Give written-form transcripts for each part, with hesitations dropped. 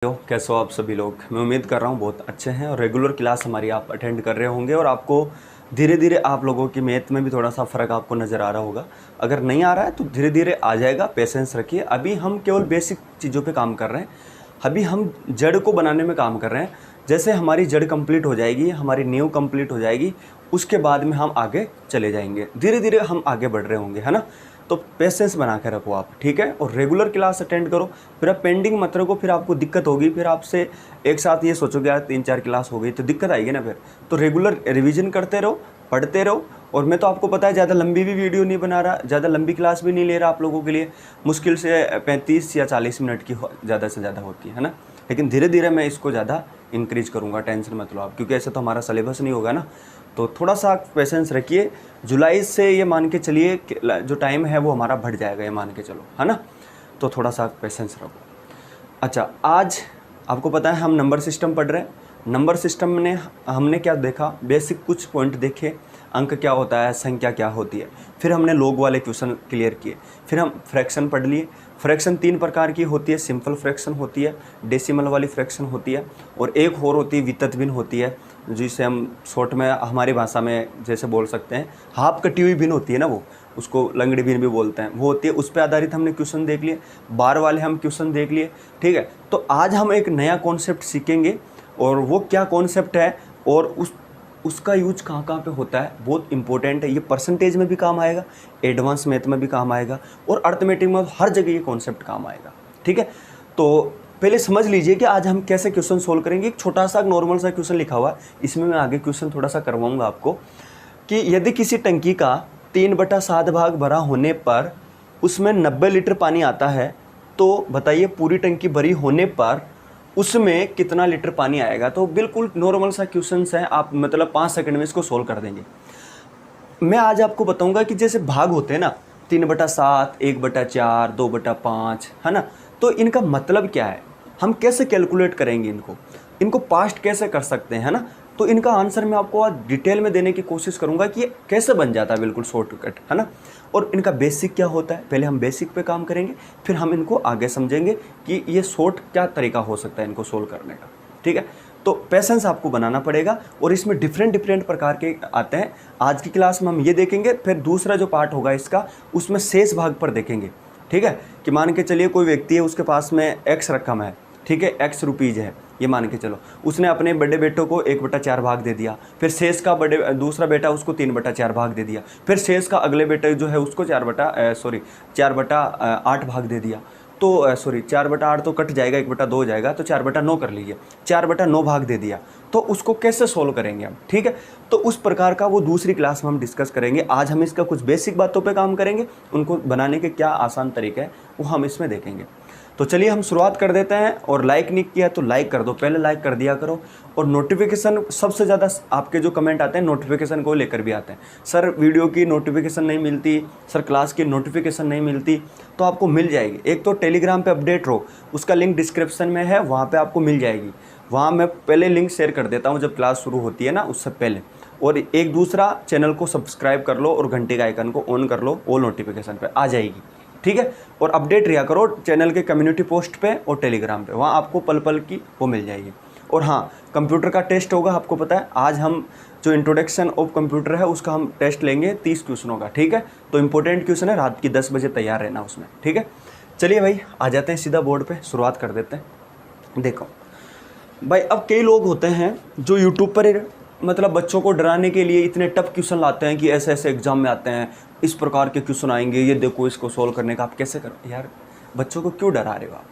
कैसे हो आप सभी लोग। मैं उम्मीद कर रहा हूँ बहुत अच्छे हैं और रेगुलर क्लास हमारी आप अटेंड कर रहे होंगे और आपको धीरे धीरे आप लोगों की मैथ में भी थोड़ा सा फ़र्क आपको नज़र आ रहा होगा। अगर नहीं आ रहा है तो धीरे धीरे आ जाएगा, पेशेंस रखिए। अभी हम केवल बेसिक चीज़ों पे काम कर रहे हैं, अभी हम जड़ को बनाने में काम कर रहे हैं। जैसे हमारी जड़ कंप्लीट हो जाएगी, हमारी नींव कंप्लीट हो जाएगी, उसके बाद में हम आगे चले जाएंगे, धीरे धीरे हम आगे बढ़ रहे होंगे, है ना। तो पेशेंस बना के रखो आप, ठीक है। और रेगुलर क्लास अटेंड करो, फिर आप पेंडिंग मत रखो, फिर आपको दिक्कत होगी, फिर आपसे एक साथ ये सोचोगे यार 3-4 क्लास हो गई तो दिक्कत आएगी ना। फिर तो रेगुलर रिवीजन करते रहो, पढ़ते रहो। और मैं तो आपको पता है ज़्यादा लंबी भी वीडियो नहीं बना रहा, ज़्यादा लंबी क्लास भी नहीं ले रहा आप लोगों के लिए। मुश्किल से 35 या 40 मिनट की ज़्यादा से ज़्यादा होती है ना। लेकिन धीरे धीरे मैं इसको ज़्यादा इंक्रीज करूँगा, टेंशन मत लो आप, क्योंकि ऐसे तो हमारा सिलेबस नहीं होगा ना। तो थोड़ा सा पेशेंस रखिए। जुलाई से ये मान के चलिए जो टाइम है वो हमारा बढ़ जाएगा, ये मान के चलो, है ना। तो थोड़ा सा पेशेंस रखो। अच्छा, आज आपको पता है हम नंबर सिस्टम पढ़ रहे हैं। नंबर सिस्टम में हमने क्या देखा, बेसिक कुछ पॉइंट देखे, अंक क्या होता है, संख्या क्या होती है। फिर हमने लोग वाले क्वेश्चन क्लियर किए। फिर हम फ्रैक्शन पढ़ लिए। फ्रैक्शन 3 प्रकार की होती है, सिंपल फ्रैक्शन होती है, डेसिमल वाली फ्रैक्शन होती है, और एक और होती है वितत भिन्न होती है, जिसे हम शॉर्ट में हमारी भाषा में जैसे बोल सकते हैं हाफ कटी हुई भिन्न होती है ना, वो उसको लंगड़ी भिन्न भी बोलते हैं, वो होती है। उस पर आधारित हमने क्वेश्चन देख लिए, बार वाले हम क्वेश्चन देख लिए, ठीक है। तो आज हम एक नया कॉन्सेप्ट सीखेंगे, और वो क्या कॉन्सेप्ट है और उसका यूज कहाँ कहाँ पे होता है, बहुत इंपॉर्टेंट है। ये परसेंटेज में भी काम आएगा, एडवांस मैथ में भी काम आएगा, और अर्थमेटिक में हर जगह ये कॉन्सेप्ट काम आएगा, ठीक है। तो पहले समझ लीजिए कि आज हम कैसे क्वेश्चन सोल्व करेंगे। एक छोटा सा नॉर्मल सा क्वेश्चन लिखा हुआ है, इसमें मैं आगे क्वेश्चन थोड़ा सा करवाऊंगा आपको, कि यदि किसी टंकी का 3/7 भाग भरा होने पर उसमें 90 लीटर पानी आता है, तो बताइए पूरी टंकी भरी होने पर उसमें कितना लीटर पानी आएगा। तो बिल्कुल नॉर्मल सा क्वेश्चन है, आप मतलब 5 सेकंड में इसको सोल्व कर देंगे। मैं आज आपको बताऊंगा कि जैसे भाग होते हैं ना, 3/7, 1/4, 2/5, है ना। तो इनका मतलब क्या है, हम कैसे कैलकुलेट करेंगे इनको पास्ट कैसे कर सकते हैं, है ना। तो इनका आंसर मैं आपको आज डिटेल में देने की कोशिश करूंगा कि ये कैसे बन जाता है, बिल्कुल शॉर्टकट, है ना। और इनका बेसिक क्या होता है, पहले हम बेसिक पे काम करेंगे, फिर हम इनको आगे समझेंगे कि ये शॉर्ट क्या तरीका हो सकता है इनको सोल्व करने का, ठीक है। तो पेशेंस आपको बनाना पड़ेगा, और इसमें डिफरेंट प्रकार के आते हैं। आज की क्लास में हम ये देखेंगे, फिर दूसरा जो पार्ट होगा इसका, उसमें शेष भाग पर देखेंगे, ठीक है। कि मान के चलिए कोई व्यक्ति है, उसके पास में x रकम है, ठीक है, x रुपीज़ है, ये मान के चलो। उसने अपने बड़े बेटों को 1/4 भाग दे दिया, फिर शेष का दूसरा बेटा उसको 3/4 भाग दे दिया, फिर शेष का अगले बेटे जो है उसको 4/8 भाग दे दिया। तो 4/8 तो कट जाएगा, 1/2 हो जाएगा, तो 4/9 कर लीजिए, 4/9 भाग दे दिया। तो उसको कैसे सोल्व करेंगे हम, ठीक है। तो उस प्रकार का वो दूसरी क्लास में हम डिस्कस करेंगे। आज हम इसका कुछ बेसिक बातों पे काम करेंगे, उनको बनाने के क्या आसान तरीके हैं वो हम इसमें देखेंगे। तो चलिए हम शुरुआत कर देते हैं। और लाइक नहीं किया तो लाइक कर दो, पहले लाइक कर दिया करो। और नोटिफिकेशन, सबसे ज़्यादा आपके जो कमेंट आते हैं नोटिफिकेशन को लेकर भी आते हैं, सर वीडियो की नोटिफिकेशन नहीं मिलती, सर क्लास की नोटिफिकेशन नहीं मिलती। तो आपको मिल जाएगी। एक तो टेलीग्राम पे अपडेट रहो, उसका लिंक डिस्क्रिप्शन में है, वहाँ पे आपको मिल जाएगी। वहाँ मैं पहले लिंक शेयर कर देता हूँ जब क्लास शुरू होती है ना, उससे पहले। और एक दूसरा, चैनल को सब्सक्राइब कर लो और घंटे का आइकन को ऑन कर लो, ऑल नोटिफिकेशन पे आ जाएगी, ठीक है। और अपडेट रिया करो चैनल के कम्युनिटी पोस्ट पे और टेलीग्राम पे, वहाँ आपको पल पल की वो मिल जाएगी। और हाँ, कंप्यूटर का टेस्ट होगा, आपको पता है आज हम जो इंट्रोडक्शन ऑफ कंप्यूटर है उसका हम टेस्ट लेंगे 30 क्वेश्चनों का, ठीक है। तो इंपॉर्टेंट क्वेश्चन है, रात की 10 बजे तैयार रहना उसमें, ठीक है। चलिए भाई, आ जाते हैं सीधा बोर्ड पर, शुरुआत कर देते हैं। देखो भाई, अब कई लोग होते हैं जो यूट्यूब पर मतलब बच्चों को डराने के लिए इतने टफ क्वेश्चन लाते हैं कि ऐसे ऐसे एग्जाम में आते हैं, इस प्रकार के क्वेश्चन आएंगे, ये देखो इसको सोल्व करने का आप कैसे करो। यार बच्चों को क्यों डरा रहे हो आप,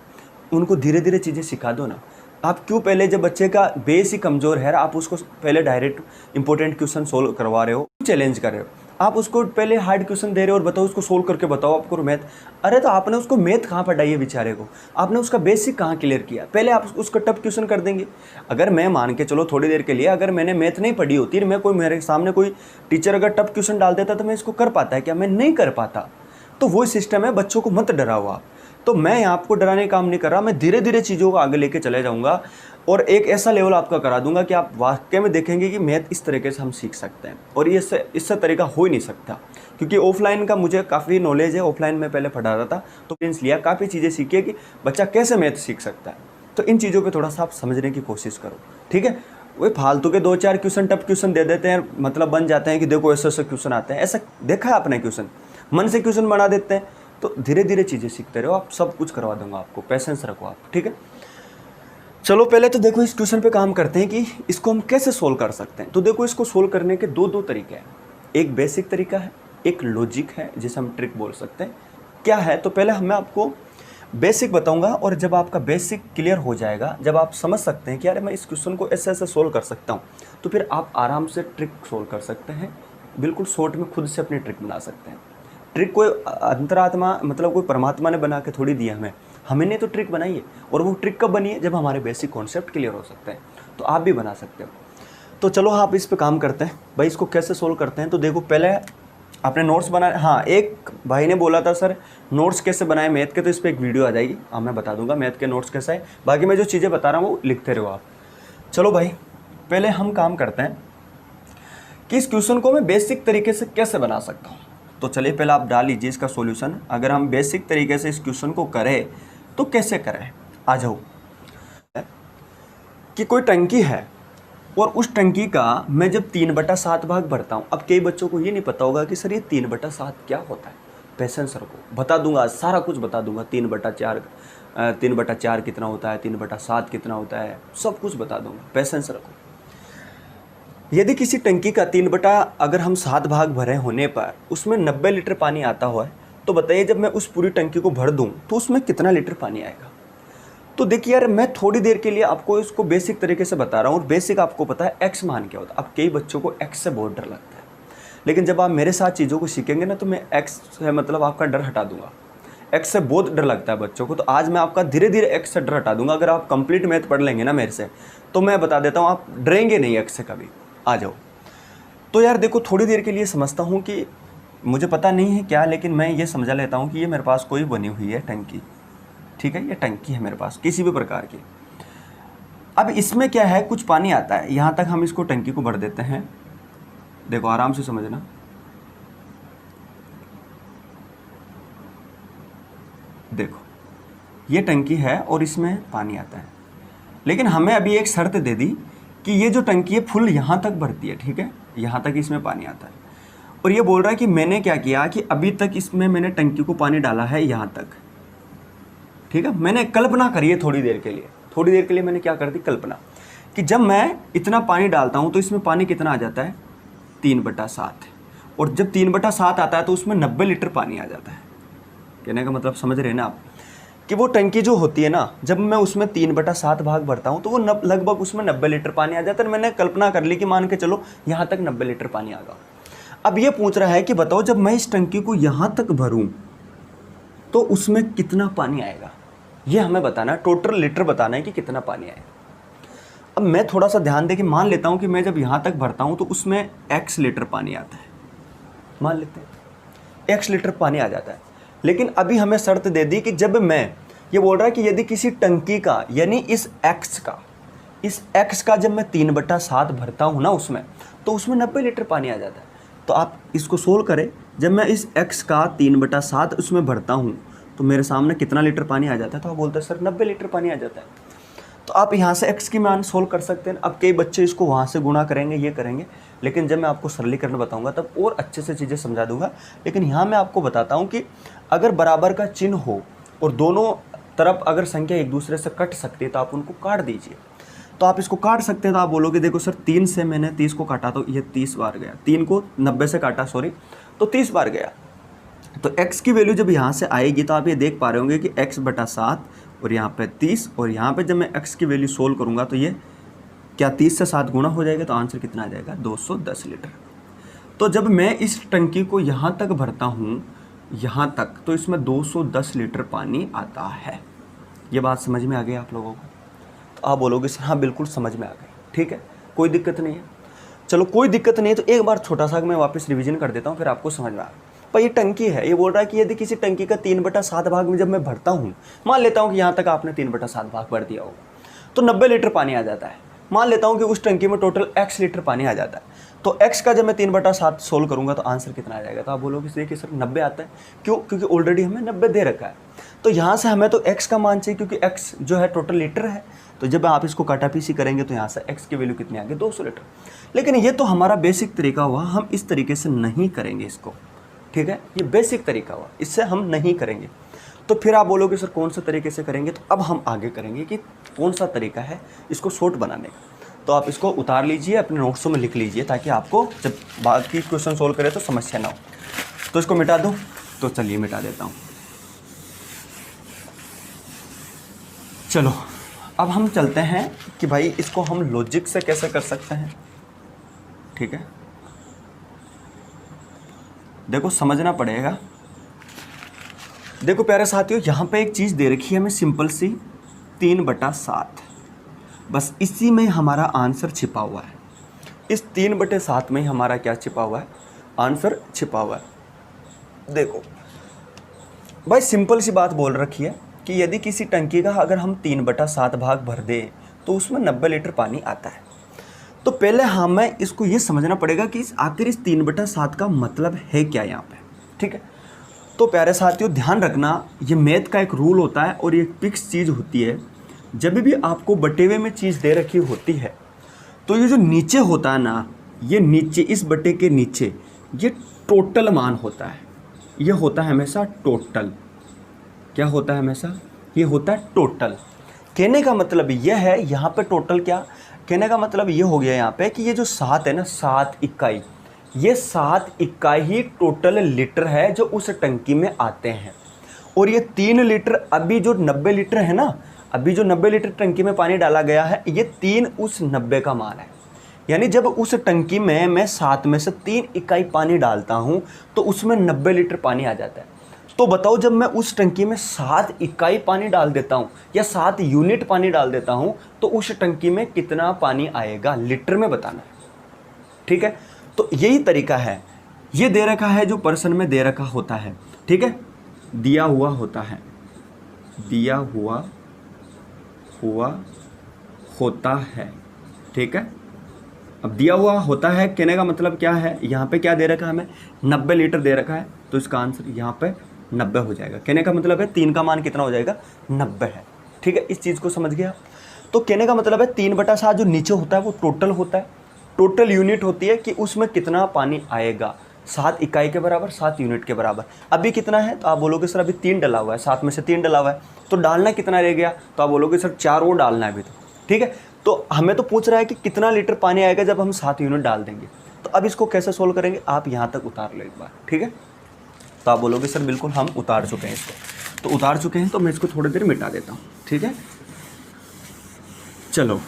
उनको धीरे धीरे चीज़ें सिखा दो ना। आप क्यों पहले, जब बच्चे का बेस ही कमज़ोर है, आप उसको पहले डायरेक्ट इंपॉर्टेंट क्वेश्चन सोल्व करवा रहे हो, चैलेंज कर रहे हो। आप उसको पहले हार्ड क्वेश्चन दे रहे हो और बताओ उसको सोल्व करके बताओ आपको मैथ। अरे तो आपने उसको मैथ कहाँ पढ़ाई है बेचारे को, आपने उसका बेसिक कहाँ क्लियर किया, पहले आप उसका टफ क्वेश्चन कर देंगे। अगर मैं मान के चलो थोड़ी देर के लिए, अगर मैंने मैथ नहीं पढ़ी होती, मैं कोई मेरे सामने कोई टीचर अगर टफ क्वेश्चन डाल देता तो मैं इसको कर पाता है क्या, मैं नहीं कर पाता। तो वो सिस्टम है, बच्चों को मत डराओ आप। तो मैं आपको डराने का काम नहीं कर रहा, मैं धीरे धीरे चीज़ों को आगे लेके चले जाऊँगा, और एक ऐसा लेवल आपका करा दूंगा कि आप वाकई में देखेंगे कि मैथ इस तरीके से हम सीख सकते हैं। और ये इससे तरीका हो ही नहीं सकता, क्योंकि ऑफलाइन का मुझे काफ़ी नॉलेज है, ऑफलाइन में पहले पढ़ा रहा था, तो एक्सपीरियंस लिया, काफ़ी चीज़ें सीखी कि बच्चा कैसे मैथ सीख सकता है। तो इन चीज़ों पे थोड़ा सा आप समझने की कोशिश करो, ठीक है। वो फालतू के 2-4 क्वेश्चन टफ क्वेश्चन दे देते हैं, मतलब बन जाते हैं कि देखो ऐसे ऐसे क्वेश्चन आते हैं, ऐसा देखा है आपने क्वेश्चन, मन से क्वेश्चन बना देते हैं। तो धीरे धीरे चीज़ें सीखते रहो, आप सब कुछ करवा दूंगा आपको, पेशेंस रखो आप, ठीक है। चलो पहले तो देखो इस क्वेश्चन पे काम करते हैं कि इसको हम कैसे सोल्व कर सकते हैं। तो देखो इसको सोल्व करने के दो तरीके हैं, एक बेसिक तरीका है, एक लॉजिक है जिसे हम ट्रिक बोल सकते हैं। क्या है, तो पहले मैं आपको बेसिक बताऊंगा, और जब आपका बेसिक क्लियर हो जाएगा, जब आप समझ सकते हैं कि यार मैं इस क्वेश्चन को ऐसे ऐसे सोल्व कर सकता हूँ, तो फिर आप आराम से ट्रिक सोल्व कर सकते हैं, बिल्कुल शॉर्ट में खुद से अपनी ट्रिक बना सकते हैं। ट्रिक कोई अंतरात्मा, मतलब कोई परमात्मा ने बना के थोड़ी दिया हमने तो ट्रिक बनाई है, और वो ट्रिक कब बनी है, जब हमारे बेसिक कॉन्सेप्ट क्लियर हो सकते हैं। तो आप भी बना सकते हो। तो चलो आप इस पे काम करते हैं भाई, इसको कैसे सोल्व करते हैं। तो देखो पहले आपने नोट्स बनाए, हाँ एक भाई ने बोला था सर नोट्स कैसे बनाए मैथ के, तो इस पर एक वीडियो आ जाएगी, हाँ मैं बता दूंगा मैथ के नोट्स कैसे है। बाकी मैं जो चीज़ें बता रहा हूँ वो लिखते रहो आप। चलो भाई पहले हम काम करते हैं कि इस क्वेश्चन को मैं बेसिक तरीके से कैसे बना सकता हूँ। तो चलिए पहले आप डाल लीजिए इसका सॉल्यूशन। अगर हम बेसिक तरीके से इस क्वेश्चन को करें तो कैसे करें, आ जाओ। कि कोई टंकी है और उस टंकी का मैं जब 3/7 भाग भरता हूँ। अब कई बच्चों को ये नहीं पता होगा कि सर ये 3/7 क्या होता है। पेशेंस रखो, बता दूंगा, सारा कुछ बता दूंगा। 3/4 कितना होता है, 3/7 कितना होता है, सब कुछ बता दूंगा, पेशेंस रखो। यदि किसी टंकी का अगर हम 7 भाग भरे होने पर उसमें 90 लीटर पानी आता हुआ है, तो बताइए जब मैं उस पूरी टंकी को भर दूं तो उसमें कितना लीटर पानी आएगा। तो देखिए यार मैं थोड़ी देर के लिए आपको इसको बेसिक तरीके से बता रहा हूँ, और बेसिक आपको पता है एक्स मान क्या होता है। अब कई बच्चों को एक्स से बहुत डर लगता है, लेकिन जब आप मेरे साथ चीज़ों को सीखेंगे ना, तो मैं एक्स से मतलब आपका डर हटा दूंगा। एक्स से बहुत डर लगता है बच्चों को, तो आज मैं आपका धीरे धीरे एक्स से डर हटा दूंगा। अगर आप कंप्लीट मैथ पढ़ लेंगे ना मेरे से, तो मैं बता देता हूँ आप डरेंगे नहीं एक्स से कभी। आ जाओ। तो यार देखो थोड़ी देर के लिए समझता हूँ कि मुझे पता नहीं है क्या, लेकिन मैं ये समझा लेता हूँ कि ये मेरे पास कोई बनी हुई है टंकी, ठीक है। ये टंकी है मेरे पास किसी भी प्रकार की। अब इसमें क्या है, कुछ पानी आता है, यहाँ तक हम इसको टंकी को भर देते हैं। देखो आराम से समझना। देखो ये टंकी है और इसमें पानी आता है, लेकिन हमें अभी एक शर्त दे दी कि ये जो टंकी है फुल यहाँ तक भरती है, ठीक है। यहाँ तक इसमें पानी आता है, और ये बोल रहा है कि मैंने क्या किया कि अभी तक इसमें मैंने टंकी को पानी डाला है यहाँ तक, ठीक है। मैंने कल्पना करी है थोड़ी देर के लिए मैंने क्या कर दी, कल्पना कि जब मैं इतना पानी डालता हूँ तो इसमें पानी कितना आ जाता है, 3/7। और जब 3/7 आता है तो उसमें 90 लीटर पानी आ जाता है। कहने का मतलब समझ रहे हैं ना आप, कि वो टंकी जो होती है ना, जब मैं उसमें 3/7 भाग भरता हूँ तो वो लगभग उसमें 90 लीटर पानी आ जाता है। मैंने कल्पना कर ली कि मान के चलो यहाँ तक 90 लीटर पानी आ गया। अब ये पूछ रहा है कि बताओ जब मैं इस टंकी को यहाँ तक भरूँ तो उसमें कितना पानी आएगा, ये हमें बताना है। टोटल लीटर बताना है कि कितना पानी आएगा। अब मैं थोड़ा सा ध्यान दे कि मान लेता हूँ कि मैं जब यहाँ तक भरता हूँ तो उसमें x लीटर पानी आता है, मान लेते हैं x लीटर पानी आ जाता है। लेकिन अभी हमें शर्त दे दी कि जब मैं, ये बोल रहा है कि यदि किसी टंकी का, यानी इस x का जब मैं 3/7 भरता हूँ ना उसमें, तो उसमें 90 लीटर पानी आ जाता है। तो आप इसको सोल्व करें, जब मैं इस x का 3/7 उसमें भरता हूँ तो मेरे सामने कितना लीटर पानी आ जाता है, तो आप बोलते हैं सर 90 लीटर पानी आ जाता है। तो आप यहाँ से x की मान सोल्व कर सकते हैं। अब कई बच्चे इसको वहाँ से गुणा करेंगे, ये करेंगे, लेकिन जब मैं आपको सरलीकरण बताऊंगा तब और अच्छे से चीज़ें समझा दूंगा। लेकिन यहाँ मैं आपको बताता हूँ कि अगर बराबर का चिन्ह हो और दोनों तरफ अगर संख्या एक दूसरे से कट सकती है तो आप उनको काट दीजिए। तो आप इसको काट सकते हैं, तो आप बोलोगे देखो सर 3 से मैंने 30 को काटा तो ये 30 बार गया, 3 को 90 से काटा तो 30 बार गया। तो x की वैल्यू जब यहाँ से आएगी तो आप ये देख पा रहे होंगे कि x/7 और यहाँ पे 30, और यहाँ पे जब मैं x की वैल्यू सोल्व करूँगा तो ये क्या 30 से 7 गुना हो जाएगा, तो आंसर कितना आ जाएगा, 210 लीटर। तो जब मैं इस टंकी को यहाँ तक भरता हूँ, यहाँ तक, तो इसमें 210 लीटर पानी आता है। ये बात समझ में आ गई आप लोगों को? तो आप बोलोगे सर हाँ बिल्कुल समझ में आ गई, ठीक है, कोई दिक्कत नहीं है। चलो कोई दिक्कत नहीं है, तो एक बार छोटा सा मैं वापस रिवीजन कर देता हूँ, फिर आपको समझ में आ गया। पर ये टंकी है, ये बोल रहा है कि यदि किसी टंकी का 3/7 भाग में जब मैं भरता हूँ, मान लेता हूँ कि यहाँ तक आपने 3/7 भाग भर दिया होगा, तो 90 लीटर पानी आ जाता है। मान लेता हूँ कि उस टंकी में टोटल x लीटर पानी आ जाता है, तो x का जब मैं 3/7 सोल्व करूँगा तो आंसर कितना आ जाएगा, तो आप बोलोगे देखिए सर 90 आता है। क्यों? क्योंकि ऑलरेडी हमें 90 दे रखा है। तो तो यहाँ से हमें तो x का मान चाहिए, क्योंकि x जो है टोटल लीटर है। तो जब आप इसको काटापीसी करेंगे तो यहाँ से x की वैल्यू कितनी आ गई, 200 लीटर। लेकिन ये तो हमारा बेसिक तरीका हुआ, हम इस तरीके से नहीं करेंगे इसको, ठीक है, ये बेसिक तरीका हुआ, इससे हम नहीं करेंगे। तो फिर आप बोलोगे सर कौन सा तरीके से करेंगे, तो अब हम आगे करेंगे कि कौन सा तरीका है इसको शॉर्ट बनाने का। तो आप इसको उतार लीजिए, अपने नोट्सों में लिख लीजिए, ताकि आपको जब बाकी क्वेश्चन सोल्व करें तो समस्या ना हो। तो इसको मिटा दो, तो चलिए मिटा देता हूँ। चलो अब हम चलते हैं कि भाई इसको हम लॉजिक से कैसे कर सकते हैं, ठीक है। देखो समझना पड़ेगा। देखो प्यारे साथियों, यहाँ पे एक चीज़ दे रखी है हमें सिंपल सी, 3/7। बस इसी में हमारा आंसर छिपा हुआ है। इस 3/7 में हमारा क्या छिपा हुआ है, आंसर छिपा हुआ है। देखो भाई सिंपल सी बात बोल रखी है कि यदि किसी टंकी का अगर हम 3/7 भाग भर दें तो उसमें 90 लीटर पानी आता है। तो पहले हमें इसको ये समझना पड़ेगा कि आखिर इस 3/7 का मतलब है क्या यहाँ पे, ठीक है। तो प्यारे साथियों ध्यान रखना, ये मैथ का एक रूल होता है और ये एक फिक्स चीज़ होती है। जब भी आपको बटेवे में चीज़ दे रखी होती है तो ये जो नीचे होता है ना, ये नीचे इस बटे के नीचे ये टोटल मान होता है। ये होता है हमेशा टोटल। क्या होता है हमेशा, ये होता है टोटल। कहने का मतलब यह है, यहाँ पे टोटल क्या, कहने का मतलब ये हो गया यहाँ पे कि ये जो 7 है ना, 7 इकाई, ये 7 इकाई ही टोटल लीटर है जो उस टंकी में आते हैं। और ये 3 लीटर अभी जो 90 लीटर है ना, अभी जो 90 लीटर टंकी में पानी डाला गया है, ये 3 उस 90 का मान है। यानी जब उस टंकी में मैं 7 में से 3 इकाई पानी डालता हूँ तो उसमें 90 लीटर पानी आ जाता है। तो बताओ जब मैं उस टंकी में 7 इकाई पानी डाल देता हूँ या 7 यूनिट पानी डाल देता हूँ तो उस टंकी में कितना पानी आएगा, लीटर में बताना है, ठीक है। तो यही तरीका है, ये दे रखा है जो पर्सन में दे रखा होता है, ठीक है, दिया हुआ होता है, दिया हुआ होता है, ठीक है। अब दिया हुआ होता है कहने का मतलब क्या है, यहाँ पे क्या दे रखा है हमें, 90 लीटर दे रखा है, तो इसका आंसर यहाँ पे 90 हो जाएगा। कहने का मतलब है 3 का मान कितना हो जाएगा, 90 है, ठीक है। इस चीज़ को समझ गया। तो कहने का मतलब है 3/7 जो नीचे होता है वो टोटल होता है, टोटल यूनिट होती है कि उसमें कितना पानी आएगा, 7 इकाई के बराबर, 7 यूनिट के बराबर। अभी कितना है, तो आप बोलोगे सर अभी 3 डला हुआ है, 7 में से 3 डला हुआ है, तो डालना कितना रह गया, तो आप बोलोगे सर 4 और डालना है अभी तो, ठीक है। तो हमें तो पूछ रहा है कि कितना लीटर पानी आएगा जब हम 7 यूनिट डाल देंगे। तो अब इसको कैसे सोल्व करेंगे, आप यहाँ तक उतार लो एक बार, ठीक है। तो आप बोलोगे सर बिल्कुल हम उतार चुके हैं इसको, तो उतार चुके हैं तो मैं इसको थोड़ी देर मिटा देता हूँ, ठीक है। चलो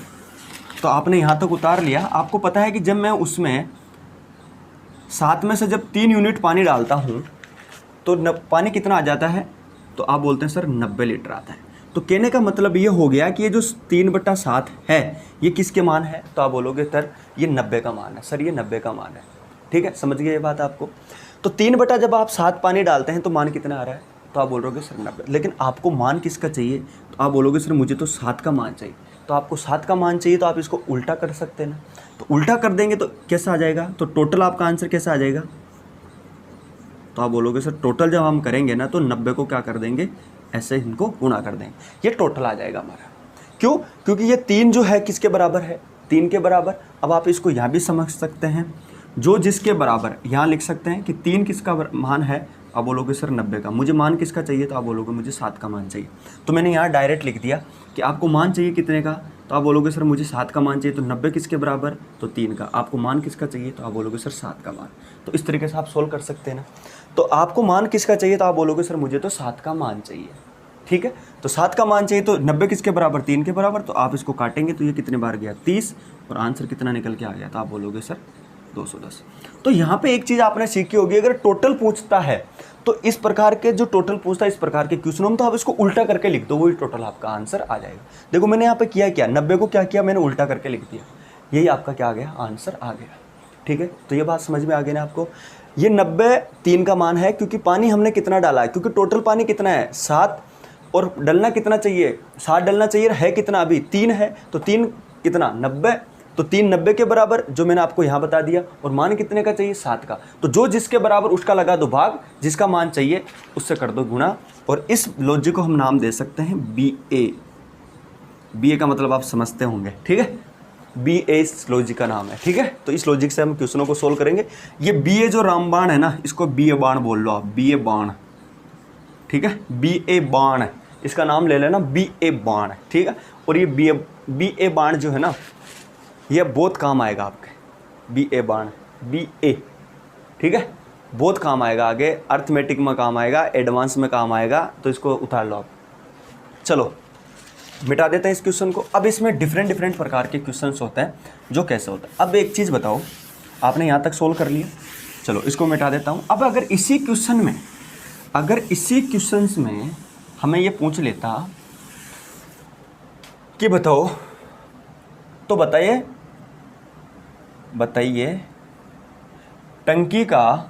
तो आपने यहाँ तक उतार लिया। आपको पता है कि जब मैं उसमें 7 में से जब 3 यूनिट पानी डालता हूँ तो पानी कितना आ जाता है, तो आप बोलते हैं सर 90 लीटर आता है। तो कहने का मतलब ये हो गया कि ये जो 3/7 है ये किसके मान है, तो आप बोलोगे सर ये 90 का मान है, सर ये 90 का मान है, ठीक है। समझ गए ये बात आपको। तो 3 जब आप 7 पानी डालते हैं तो मान कितना आ रहा है, तो आप बोलोगे सर 90। लेकिन आपको मान किसका चाहिए, तो आप बोलोगे सर मुझे तो 7 का मान चाहिए। तो आपको 7 का मान चाहिए तो आप इसको उल्टा कर सकते हैं ना, तो उल्टा कर देंगे तो कैसा आ जाएगा, तो टोटल आपका आंसर कैसा आ जाएगा, तो आप बोलोगे सर टोटल जब हम करेंगे ना तो 90 को क्या कर देंगे, ऐसे इनको गुणा कर देंगे, ये टोटल आ जाएगा हमारा। क्यों, क्योंकि ये 3 जो है किसके बराबर है, 3 के बराबर। अब आप इसको यहाँ भी समझ सकते हैं, जो जिसके बराबर यहाँ लिख सकते हैं कि 3 किसका मान है, आप बोलोगे सर 90 का। मुझे मान किसका चाहिए, तो आप बोलोगे मुझे 7 का मान चाहिए। तो मैंने यहाँ डायरेक्ट लिख दिया कि आपको मान चाहिए कितने का, तो आप बोलोगे सर मुझे 7 का मान चाहिए। तो 90 किसके बराबर, तो 3 का। आपको मान किसका चाहिए, तो आप बोलोगे सर 7 का मान। तो इस तरीके से आप सोल्व कर सकते हैं ना। तो आपको मान किसका चाहिए, तो आप बोलोगे सर मुझे तो 7 का मान चाहिए, ठीक है। तो 7 का मान चाहिए तो 90 किसके बराबर, 3 के बराबर। तो आप इसको काटेंगे तो ये कितने बार गया, 30, और आंसर कितना निकल के आ गया, तो आप बोलोगे सर 210। तो यहाँ पे एक चीज़ आपने सीखी होगी, अगर टोटल पूछता है तो इस प्रकार के जो टोटल पूछता है इस प्रकार के क्वेश्चनों में तो आप इसको उल्टा करके लिख दो, वही टोटल आपका आंसर आ जाएगा। देखो मैंने यहाँ पे किया क्या, 90 को क्या किया, मैंने उल्टा करके लिख दिया, यही आपका क्या आ गया, आंसर आ गया, ठीक है। तो ये बात समझ में आ गई ना आपको। ये 90 3 का मान है, क्योंकि पानी हमने कितना डाला है, क्योंकि टोटल पानी कितना है 7, और डलना कितना चाहिए, 7 डलना चाहिए, है कितना अभी 3 है, तो 3 कितना 90, तो 3 90 के बराबर, जो मैंने आपको यहाँ बता दिया। और मान कितने का चाहिए, 7 का। तो जो जिसके बराबर उसका लगा दो भाग, जिसका मान चाहिए उससे कर दो गुणा, और इस लॉजिक को हम नाम दे सकते हैं BA। BA का मतलब आप समझते होंगे, ठीक है। BA इस लॉजिक का नाम है, ठीक है। तो इस लॉजिक से हम क्वेश्चनों को सोल्व करेंगे। ये BA जो रामबाण है ना, इसको BA बाण बोल लो आप, BA बाण, ठीक है। BA बाण, इसका नाम ले लेना BA बाण, ठीक है। और ये BA बाण जो है ना, ये बहुत काम आएगा आपके, BA बाण, BA, ठीक है। बहुत काम आएगा, आगे अर्थमेटिक में काम आएगा, एडवांस में काम आएगा, तो इसको उतार लो आप। चलो मिटा देते हैं इस क्वेश्चन को। अब इसमें डिफरेंट प्रकार के क्वेश्चंस होते हैं, जो कैसे होता है। अब एक चीज़ बताओ, आपने यहाँ तक सोल्व कर लिया, चलो इसको मिटा देता हूँ। अब अगर इसी क्वेश्चन में हमें ये पूछ लेता कि बताओ, तो बताइए टंकी का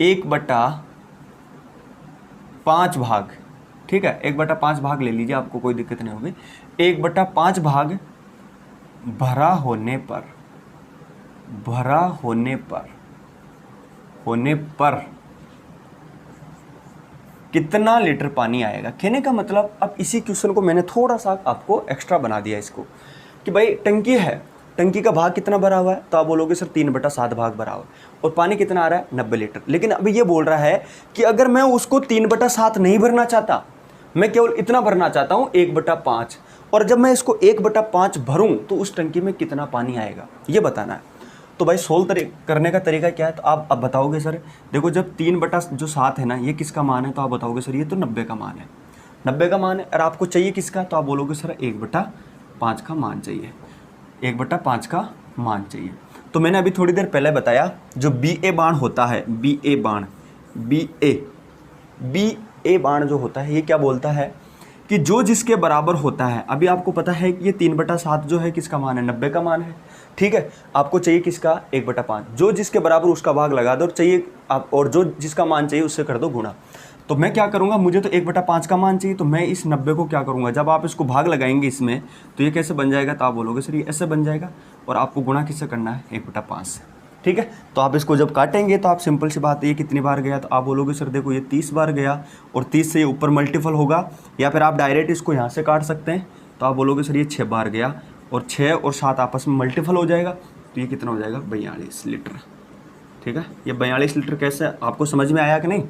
1/5 भाग, ठीक है, 1/5 भाग ले लीजिए, आपको कोई दिक्कत नहीं होगी। 1/5 भाग भरा होने पर कितना लीटर पानी आएगा। कहने का मतलब, अब इसी क्वेश्चन को मैंने थोड़ा सा आपको एक्स्ट्रा बना दिया इसको, कि भाई टंकी है, टंकी का भाग कितना भरा हुआ है, तो आप बोलोगे सर 3/7 भाग भरा हुआ है, और पानी कितना आ रहा है 90 लीटर। लेकिन अब ये बोल रहा है कि अगर मैं उसको 3/7 नहीं भरना चाहता, मैं केवल इतना भरना चाहता हूँ 1/5, और जब मैं इसको 1/5 भरूँ तो उस टंकी में कितना पानी आएगा, ये बताना है। तो भाई सोल्व करने का तरीका क्या है, तो आप अब बताओगे सर देखो, जब 3/7 है ना, ये किसका मान है, तो आप बताओगे सर ये तो 90 का मान है, 90 का मान है। और आपको चाहिए किसका, तो आप बोलोगे सर 1/5 का मान चाहिए, 1/5 का मान चाहिए। तो मैंने अभी थोड़ी देर पहले बताया, जो BA बाण होता है, BA बाण जो होता है, ये क्या बोलता है कि जो जिसके बराबर होता है। अभी आपको पता है कि ये 3/7 जो है किसका मान है, 90 का मान है, ठीक है। आपको चाहिए किसका, 1/5, जो जिसके बराबर उसका भाग लगा दो, और चाहिए आप, और जो जिसका मान चाहिए उससे कर दो गुणा। तो मैं क्या करूँगा, मुझे तो 1/5 का मान चाहिए, तो मैं इस 90 को क्या करूँगा, जब आप इसको भाग लगाएंगे इसमें, तो ये कैसे बन जाएगा, तो आप बोलोगे सर ये ऐसे बन जाएगा, और आपको गुणा किससे करना है, 1/5 से, ठीक है। तो आप इसको जब काटेंगे, तो आप सिंपल सी बात है, ये कितनी बार गया, तो आप बोलोगे सर देखो ये 30 बार गया, और 30 से ये ऊपर मल्टीपल होगा, या फिर आप डायरेक्ट इसको यहाँ से काट सकते हैं, तो आप बोलोगे सर ये 6 बार गया, और 6 और 7 आपस में मल्टीपल हो जाएगा, तो ये कितना हो जाएगा, 42 लीटर, ठीक है। ये 42 लीटर कैसे, आपको समझ में आया कि नहीं।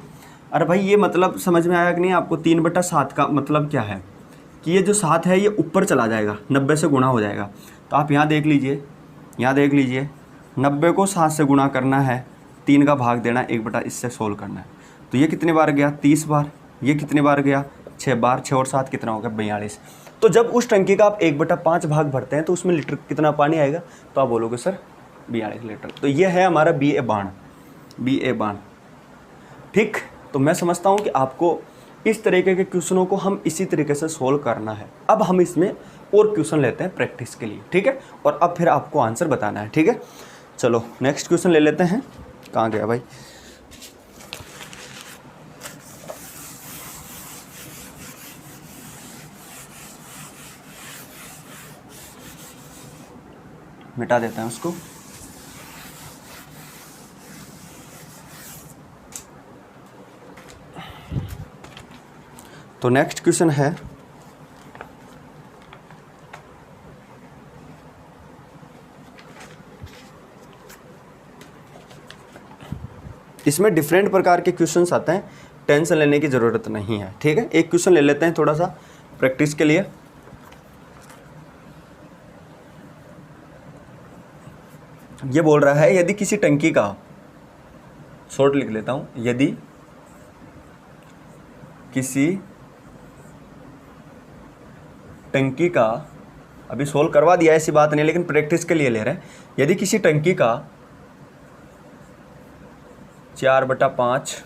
अरे भाई ये मतलब समझ में आया कि नहीं आपको, 3/7 का मतलब क्या है, कि ये जो 7 है ये ऊपर चला जाएगा, 90 से गुणा हो जाएगा। तो आप यहाँ देख लीजिए, 90 को 7 से गुणा करना है, 3 का भाग देना, 1/, इससे सोल्व करना है। तो ये कितने बार गया, 30 बार, ये कितने बार गया, 6 बार, 6 और 7 कितना होगा, 42। तो जब उस टंकी का आप 1/5 भाग भरते हैं, तो उसमें लीटर कितना पानी आएगा, तो आप बोलोगे सर 42 लीटर। तो ये है हमारा BA बाण, ठीक। तो मैं समझता हूँ कि आपको इस तरीके के क्वेश्चनों को हम इसी तरीके से सोल्व करना है। अब हम इसमें और क्वेश्चन लेते हैं प्रैक्टिस के लिए, ठीक है, और अब फिर आपको आंसर बताना है, ठीक है। चलो नेक्स्ट क्वेश्चन ले लेते हैं, कहाँ गया भाई, मिटा देते हैं उसको। तो नेक्स्ट क्वेश्चन है, इसमें डिफरेंट प्रकार के क्वेश्चंस आते हैं, टेंशन लेने की ज़रूरत नहीं है, ठीक है। एक क्वेश्चन ले लेते हैं थोड़ा सा प्रैक्टिस के लिए। ये बोल रहा है, यदि किसी टंकी का, शॉर्ट लिख लेता हूँ, यदि किसी टंकी का, अभी सोल्व करवा दिया ऐसी बात नहीं, लेकिन प्रैक्टिस के लिए ले रहे हैं। यदि किसी टंकी का 4/5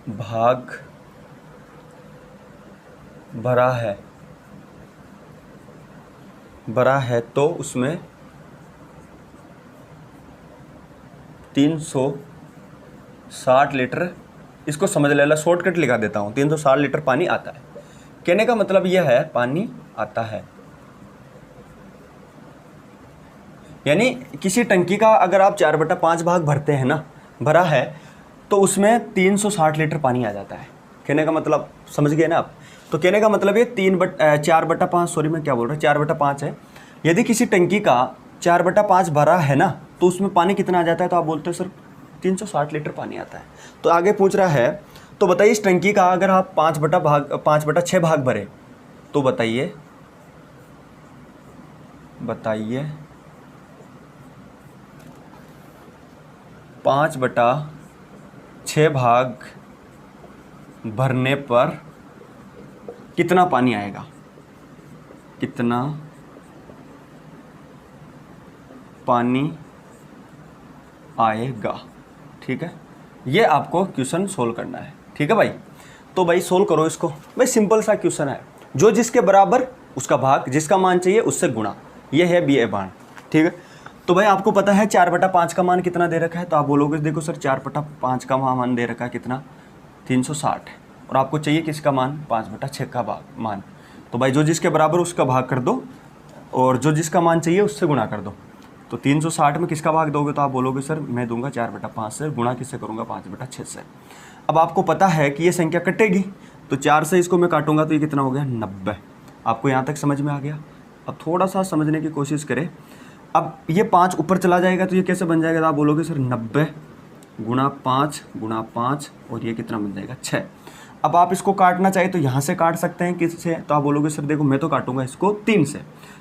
भाग भरा है तो उसमें 360 लीटर, इसको समझ लेना, शॉर्टकट लिखा देता हूँ, 360 लीटर पानी आता है। कहने का मतलब यह है पानी आता है, यानी किसी टंकी का अगर आप 4/5 भाग भरते हैं ना, भरा है, तो उसमें 360 लीटर पानी आ जाता है। कहने का मतलब समझ गए ना आप। तो कहने का मतलब ये 4/5, सॉरी मैं क्या बोल रहा हूँ, 4/5 है। यदि किसी टंकी का 4/5 भरा है ना, तो उसमें पानी कितना आ जाता है, तो आप बोलते हो सर 360 लीटर पानी आता है। तो आगे पूछ रहा है, तो बताइए इस टंकी का अगर आप 5/6 भाग भरे, तो बताइए 5/6 भाग भरने पर कितना पानी आएगा, कितना पानी आएगा। ठीक है, ये आपको क्वेश्चन सोल्व करना है। ठीक है भाई, तो भाई सोल्व करो इसको। भाई सिंपल सा क्वेश्चन है, जो जिसके बराबर उसका भाग, जिसका मान चाहिए उससे गुणा, ये है बी ए बाण। ठीक है, तो भाई आपको पता है 4/5 का मान कितना दे रखा है, तो आप बोलोगे देखो सर 4/5 का मान दे रखा है कितना, 360, और आपको चाहिए किसका मान, 5/6 का मान। तो भाई जो जिसके बराबर उसका भाग कर दो, और जो जिसका मान चाहिए उससे गुणा कर दो। तो 360 में किसका भाग दोगे, तो आप बोलोगे सर मैं दूंगा 4/5 से, गुणा किससे करूँगा, 5/6 से। अब आपको पता है कि ये संख्या कटेगी, तो 4 से इसको मैं काटूंगा तो ये कितना हो गया, 90। आपको यहाँ तक समझ में आ गया। अब थोड़ा सा समझने की कोशिश करें। अब ये 5 ऊपर चला जाएगा तो ये कैसे बन जाएगा, तो आप बोलोगे सर 90 गुणा 5 और ये कितना बन जाएगा, 6। अब आप इसको काटना चाहे तो यहाँ से काट सकते हैं, किससे, तो आप बोलोगे सर देखो मैं तो काटूंगा इसको 3 से।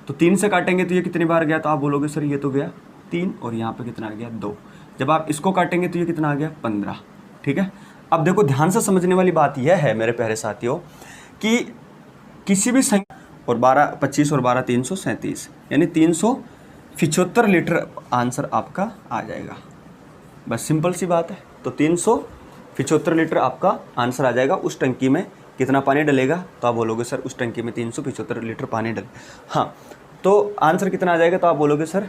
तो 3 से काटेंगे तो ये कितनी बार गया, तो आप बोलोगे सर ये तो गया 3, और यहाँ पे कितना आ गया, 2। जब आप इसको काटेंगे तो ये कितना आ गया, 15। ठीक है, अब देखो ध्यान से समझने वाली बात यह है मेरे प्यारे साथियों, कि किसी भी संख्या, और 12 25 और 12 337, यानी 375 लीटर आंसर आपका आ जाएगा। बस सिंपल सी बात है। तो 375 लीटर आपका आंसर आ जाएगा। उस टंकी में कितना पानी डलेगा, तो आप बोलोगे सर उस टंकी में 375 लीटर पानी डले। हाँ, तो आंसर कितना आ जाएगा, तो आप बोलोगे सर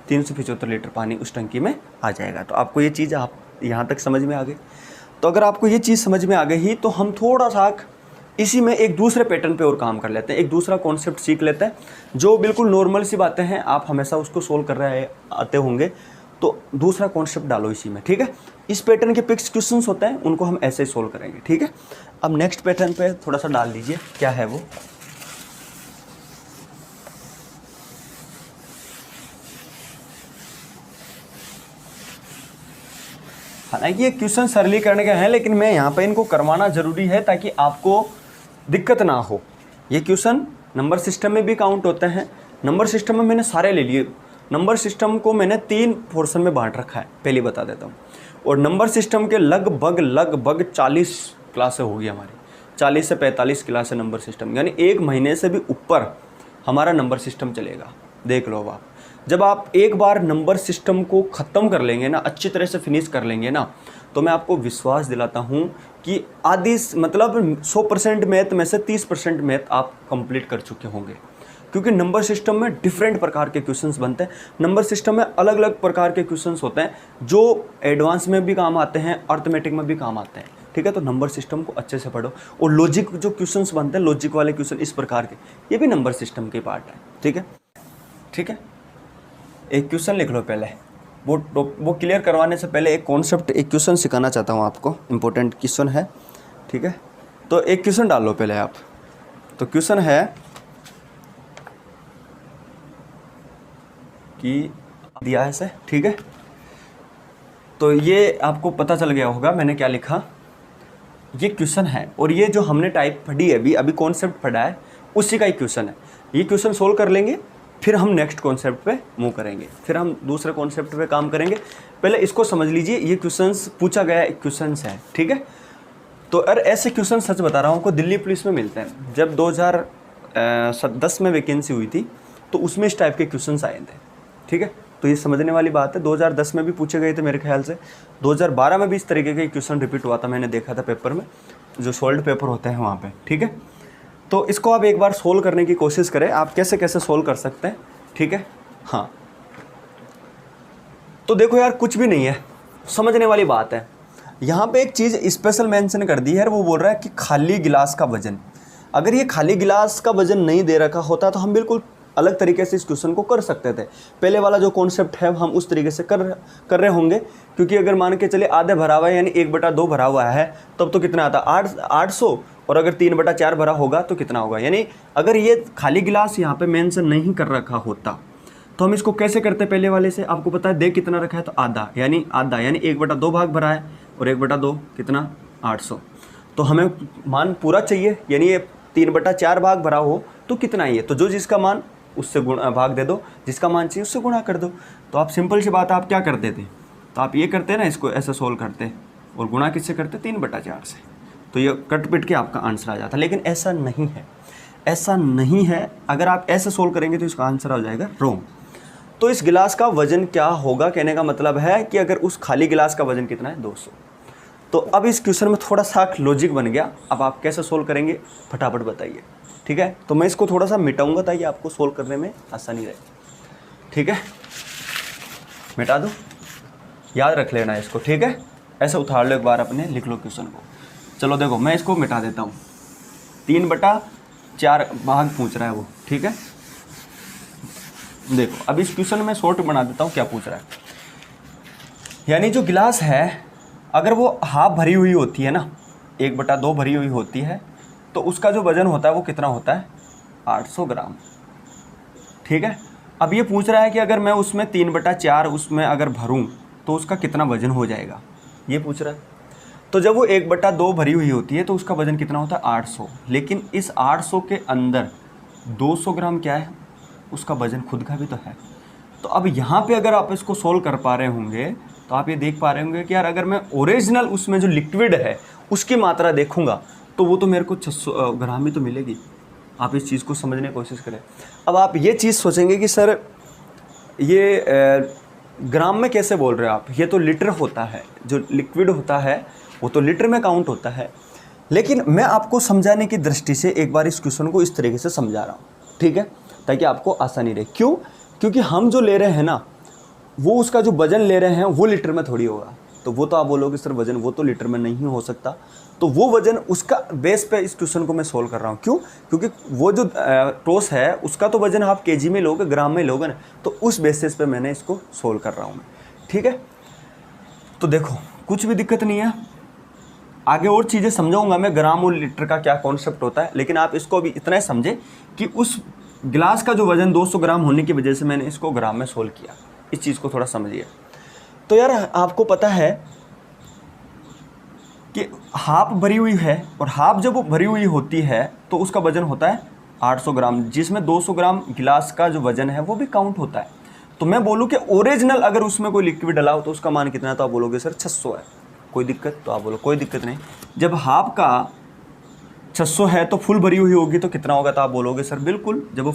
375 लीटर पानी उस टंकी में आ जाएगा। तो आपको ये चीज़ आप यहाँ तक समझ में आ गई। तो अगर आपको ये चीज़ समझ में आ गई ही, तो हम थोड़ा सा इसी में एक दूसरे पैटर्न पे और काम कर लेते हैं, एक दूसरा कॉन्सेप्ट सीख लेते हैं, जो बिल्कुल नॉर्मल सी बातें हैं, आप हमेशा उसको सोल्व कर रहे आते होंगे। तो दूसरा कॉन्सेप्ट डालो इसी में। ठीक है, इस पैटर्न के फिक्स क्वेश्चंस होते हैं, उनको हम ऐसे ही सोल्व करेंगे। ठीक है, अब नेक्स्ट पैटर्न पे थोड़ा सा डाल दीजिए, क्या है वो। हालांकि ये क्वेश्चन सरलीकरण के हैं, लेकिन मैं यहाँ पे इनको करवाना जरूरी है ताकि आपको दिक्कत ना हो। ये क्वेश्चन नंबर सिस्टम में भी काउंट होते हैं। नंबर सिस्टम में मैंने सारे ले लिए। नंबर सिस्टम को मैंने 3 पोर्शन में बांट रखा है, पहले बता देता हूँ। और नंबर सिस्टम के लगभग 40 क्लासें होगी हमारी, 40 से 45 क्लास है नंबर सिस्टम, यानी 1 महीने से भी ऊपर हमारा नंबर सिस्टम चलेगा। देख लो आप, जब आप एक बार नंबर सिस्टम को ख़त्म कर लेंगे ना, अच्छी तरह से फिनिश कर लेंगे ना, तो मैं आपको विश्वास दिलाता हूँ कि आधी मतलब 100% मैथ में से 30% मैथ आप कंप्लीट कर चुके होंगे। क्योंकि नंबर सिस्टम में डिफरेंट प्रकार के क्वेश्चंस बनते हैं। नंबर सिस्टम में अलग अलग प्रकार के क्वेश्चंस होते हैं, जो एडवांस में भी काम आते हैं, अर्थमेटिक में भी काम आते हैं। ठीक है, तो नंबर सिस्टम को अच्छे से पढ़ो। और लॉजिक जो क्वेश्चंस बनते हैं, लॉजिक वाले क्वेश्चन इस प्रकार के, ये भी नंबर सिस्टम के पार्ट है। ठीक है, ठीक है, एक क्वेश्चन लिख लो पहले। वो क्लियर करवाने से पहले एक कॉन्सेप्ट, एक क्वेश्चन सिखाना चाहता हूँ आपको, इंपॉर्टेंट क्वेश्चन है। ठीक है, तो एक क्वेश्चन डाल लो पहले आप। तो क्वेश्चन है कि दिया है से, ठीक है, तो ये आपको पता चल गया होगा मैंने क्या लिखा। ये क्वेश्चन है, और ये जो हमने टाइप पढ़ी है अभी कॉन्सेप्ट पढ़ा है, उसी का ही क्वेश्चन है। ये क्वेश्चन सोल्व कर लेंगे, फिर हम नेक्स्ट कॉन्सेप्ट पे मूव करेंगे, फिर हम दूसरे कॉन्सेप्ट पे काम करेंगे। पहले इसको समझ लीजिए, ये क्वेश्चंस पूछा गया क्वेश्चंस है। ठीक है, तो अगर ऐसे क्वेश्चन सच बता रहा हूँ आपको, दिल्ली पुलिस में मिलते हैं। जब 2010 में वैकेंसी हुई थी, तो उसमें इस टाइप के क्वेश्चंस आए थे। ठीक है, तो ये समझने वाली बात है। 2010 में भी पूछे गए थे मेरे ख्याल से, 2012 में भी इस तरीके के क्वेश्चन रिपीट हुआ था, मैंने देखा था पेपर में, जो सोल्ड पेपर होते हैं वहाँ पे। ठीक है, तो इसको आप एक बार सोल्व करने की कोशिश करें, आप कैसे कैसे सोल्व कर सकते हैं। ठीक है, हाँ, तो देखो यार, कुछ भी नहीं है, समझने वाली बात है। यहाँ पे एक चीज़ स्पेशल मेंशन कर दी है, वो बोल रहा है कि खाली गिलास का वजन। अगर ये खाली गिलास का वजन नहीं दे रखा होता तो हम बिल्कुल अलग तरीके से इस क्वेश्चन को कर सकते थे। पहले वाला जो कॉन्सेप्ट है हम उस तरीके से कर रहे होंगे, क्योंकि अगर मान के चले आधे भरा हुआ है यानी 1/2 भरा हुआ है तब तो कितना आता 800, और अगर 3/4 भरा होगा तो कितना होगा। यानी अगर ये खाली गिलास यहाँ पे मेंशन नहीं कर रखा होता तो हम इसको कैसे करते पहले वाले से। आपको पता है दे कितना रखा है, तो आधा यानी 1/2 भाग भरा है, और 1/2 कितना 800। तो हमें मान पूरा चाहिए, यानी ये 3/4 भाग भरा हो तो कितना ही है, तो जो जिसका मान उससे गुणा भाग दे दो, जिसका मान चाहिए उससे गुणा कर दो। तो आप सिंपल सी बात आप क्या करते थे, तो आप ये करते ना, इसको ऐसे सोल्व करते और गुणा किससे करते 3/4 से, तो ये कट पिट के आपका आंसर आ जाता। लेकिन ऐसा नहीं है, ऐसा नहीं है। अगर आप ऐसे सोल्व करेंगे तो इसका आंसर आ जाएगा रॉन्ग। तो इस गिलास का वजन क्या होगा, कहने का मतलब है कि अगर उस खाली गिलास का वजन कितना है 200। तो अब इस क्वेश्चन में थोड़ा सा लॉजिक बन गया। अब आप कैसे सोल्व करेंगे फटाफट बताइए, ठीक है। तो मैं इसको थोड़ा सा मिटाऊंगा ताकि आपको सोल्व करने में आसानी रहे, ठीक है। मिटा दो, याद रख लेना इसको, ठीक है। ऐसे उतार लो एक बार अपने, लिख लो क्वेश्चन को। चलो देखो मैं इसको मिटा देता हूँ। 3/4 भाग पूछ रहा है वो, ठीक है। देखो अब इस क्वेश्चन में शॉर्ट बना देता हूँ, क्या पूछ रहा है। यानी जो गिलास है अगर वो हाफ भरी हुई होती है ना, 1/2 भरी हुई होती है, तो उसका जो वजन होता है वो कितना होता है 800 ग्राम, ठीक है। अब ये पूछ रहा है कि अगर मैं उसमें 3/4 उसमें अगर भरूं तो उसका कितना वजन हो जाएगा, ये पूछ रहा है। तो जब वो 1/2 भरी हुई होती है तो उसका वजन कितना होता है 800, लेकिन इस 800 के अंदर 200 ग्राम क्या है, उसका वजन खुद का भी तो है। तो अब यहाँ पे अगर आप इसको सोल्व कर पा रहे होंगे तो आप ये देख पा रहे होंगे कि यार अगर मैं ओरिजिनल उसमें जो लिक्विड है उसकी मात्रा देखूंगा तो वो तो मेरे को 600 ग्राम ही तो मिलेगी। आप इस चीज़ को समझने की कोशिश करें। अब आप ये चीज़ सोचेंगे कि सर ये ग्राम में कैसे बोल रहे हो आप, ये तो लीटर होता है, जो लिक्विड होता है वो तो लीटर में काउंट होता है। लेकिन मैं आपको समझाने की दृष्टि से एक बार इस क्वेश्चन को इस तरीके से समझा रहा हूँ, ठीक है, ताकि आपको आसानी रहे। क्यों? क्योंकि हम जो ले रहे हैं ना, वो उसका जो वजन ले रहे हैं वो लीटर में थोड़ी होगा। तो वो तो आप बोलोगे सर वजन वो तो लीटर में नहीं हो सकता, तो वो वजन उसका बेस पे इस क्वेश्चन को मैं सोल्व कर रहा हूँ। क्यों? क्योंकि वो जो टोस है उसका तो वजन आप केजी में लोगे, ग्राम में लोगे ना, तो उस बेसिस पे मैंने इसको सोल्व कर रहा हूँ मैं, ठीक है। तो देखो कुछ भी दिक्कत नहीं है, आगे और चीज़ें समझाऊंगा मैं, ग्राम और लीटर का क्या कॉन्सेप्ट होता है। लेकिन आप इसको भी इतना ही समझे कि उस गिलास का जो वजन 200 ग्राम होने की वजह से मैंने इसको ग्राम में सोल्व किया। इस चीज़ को थोड़ा समझिए। तो यार आपको पता है कि हाफ भरी हुई है, और हाफ जब वो भरी हुई होती है तो उसका वजन होता है 800 ग्राम, जिसमें 200 ग्राम गिलास का जो वजन है वो भी काउंट होता है। तो मैं बोलूँ कि ओरिजिनल अगर उसमें कोई लिक्विड डाला हो तो उसका मान कितना है, तो आप बोलोगे सर 600 है। कोई दिक्कत? तो आप बोलो कोई दिक्कत नहीं। जब हाफ का 600 है तो फुल भरी हुई होगी तो कितना होगा, तो आप बोलोगे सर बिल्कुल, जब वो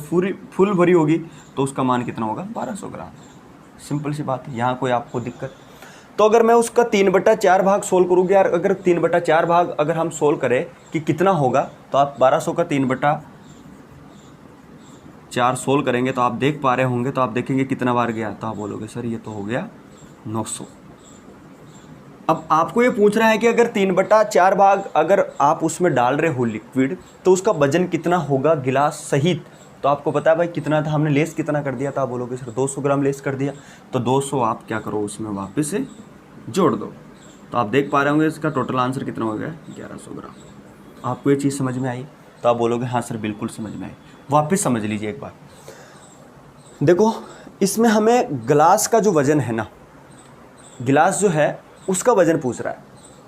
फुल भरी होगी तो उसका मान कितना होगा 1200 ग्राम। सिंपल सी बात है, यहाँ कोई आपको दिक्कत? तो अगर मैं उसका 3/4 भाग सोल्व करूँगी यार, अगर 3/4 भाग अगर हम सोल्व करें कि कितना होगा, तो आप 1200 का 3/4 सोल्व करेंगे तो आप देख पा रहे होंगे, तो आप देखेंगे कितना बार गया, तो आप बोलोगे सर ये तो हो गया 900। अब आपको ये पूछ रहा है कि अगर 3/4 भाग अगर आप उसमें डाल रहे हो लिक्विड तो उसका वजन कितना होगा गिलास सहित। तो आपको पता है भाई कितना था, हमने लेस कितना कर दिया था, आप बोलोगे सर 200 ग्राम लेस कर दिया। तो 200 आप क्या करो उसमें वापस से जोड़ दो, तो आप देख पा रहे होंगे इसका टोटल आंसर कितना हो गया 1100 ग्राम। आपको ये चीज़ समझ में आई? तो आप बोलोगे हाँ सर बिल्कुल समझ में आई। वापस समझ लीजिए एक बार। देखो इसमें हमें गिलास का जो वजन है ना, गिलास जो है उसका वजन पूछ रहा है,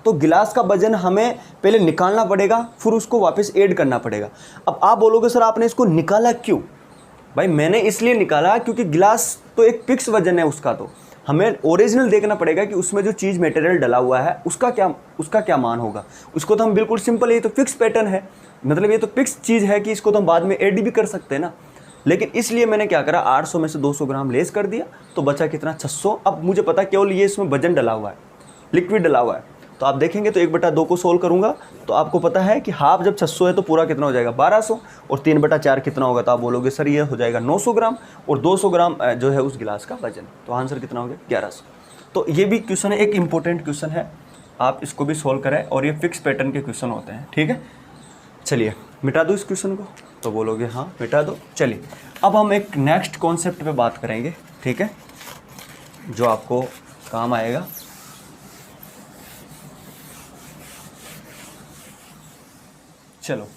तो गिलास का वजन हमें पहले निकालना पड़ेगा, फिर उसको वापस ऐड करना पड़ेगा। अब आप बोलोगे सर आपने इसको निकाला क्यों? भाई मैंने इसलिए निकाला क्योंकि गिलास तो एक फिक्स वजन है उसका, तो हमें ओरिजिनल देखना पड़ेगा कि उसमें जो चीज़ मटेरियल डला हुआ है उसका क्या मान होगा। उसको तो हम बिल्कुल सिंपल, ये तो फिक्स पैटर्न है, मतलब ये तो फिक्स चीज़ है कि इसको तो हम बाद में ऐड भी कर सकते हैं ना। लेकिन इसलिए मैंने क्या करा, 800 में से 200 ग्राम लेस कर दिया, तो बचा कितना 600। अब मुझे पता केवल ये इसमें वजन डला हुआ है, लिक्विड डला हुआ है। तो आप देखेंगे तो 1/2 को सोल्व करूंगा तो आपको पता है कि हाफ जब 600 है तो पूरा कितना हो जाएगा 1200, और 3/4 कितना होगा, तो आप बोलोगे सर ये हो जाएगा 900 ग्राम, और 200 ग्राम जो है उस गिलास का वजन। तो आंसर कितना हो गया 1100। तो ये भी क्वेश्चन है, एक इंपॉर्टेंट क्वेश्चन है, आप इसको भी सोल्व करें, और ये फिक्स पैटर्न के क्वेश्चन होते हैं, ठीक है। चलिए मिटा दो इस क्वेश्चन को, तो बोलोगे हाँ मिटा दो। चलिए अब हम एक नेक्स्ट कॉन्सेप्ट पे बात करेंगे, ठीक है, जो आपको काम आएगा। चलो